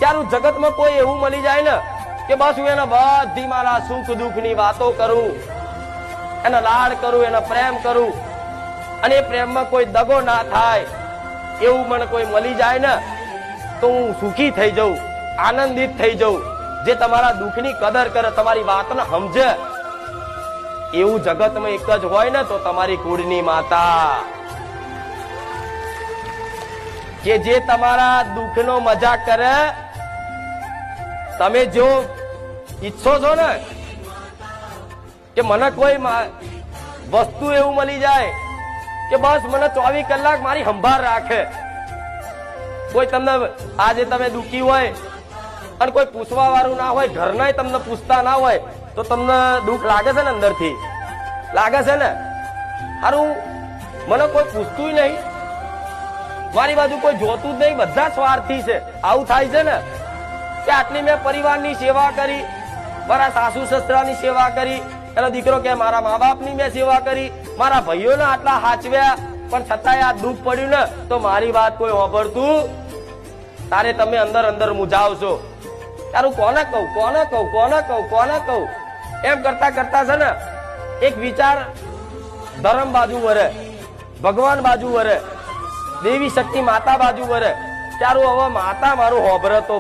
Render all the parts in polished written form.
ત્યારું જગતમાં કોઈ એવું મળી જાય ને કે બસ હું એને બધી મારા સુખ દુઃખ ની વાતો કરું, એને લાડ કરું, એને પ્રેમ કરું, અને એ પ્રેમમાં કોઈ દગો ના થાય એવું મને કોઈ મળી જાય ને તો હું સુખી થઈ જાઉં, આનંદિત થઈ જાઉં. જે તમારા દુઃખની કદર કરે, તમારી વાતને સમજે, એવું જગતમાં એક જ હોય ને તો તમારી કુળની માતા, કે જે તમારા દુઃખનો મજાક કરે. તમે જો ઈચ્છો છો ને કે મને કોઈ વસ્તુ એવું મળી જાય કે બસ મને 24 કલાક મારી સંભાળ રાખે, કોઈ તમને આજે તમે દુઃખી હોય અને કોઈ પૂછવા વાળું ના હોય, ઘરના તમને પૂછતા ના હોય, તો તમને દુઃખ લાગે છે ને, અંદરથી લાગે છે ને. હારું, મને કોઈ પૂછતું નહીં, મારી બાજુ કોઈ જોતું જ નહીં, બધા સ્વાર્થી છે. આવું થાય છે ને કે આટલી મેં પરિવારની સેવા કરી, મારા સાસુ સસરાની સેવા કરી, એનો દીકરો કે મારા મા બાપની મેં સેવા કરી, મારા ભાઈઓને આટલા હાચવ્યા, પણ છતાંય આ દુઃખ પડ્યું ને તો મારી વાત કોઈ સાંભળતું. તારે તમે અંદર અંદર મૂંઝાવશો. તારું કોને કહું, કોને કહું, કોને કહું, કોને કહું, એમ કરતા કરતા છે ને એક વિચાર ધર્મ બાજુ વરે, ભગવાન બાજુ વરે, દેવી શક્તિ માતા બાજુ વરે. તારું હવે માતા મારું હોભરે તો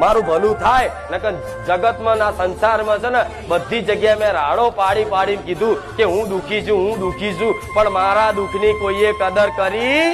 મારું ભલું થાય. નકર જગતમાં ના સંસારમાં છે ને બધી જગ્યાએ મેં રાડો પાડી પાડીને કીધું કે હું દુઃખી છું, હું દુઃખી છું, પણ મારા દુઃખની કોઈએ કદર કરી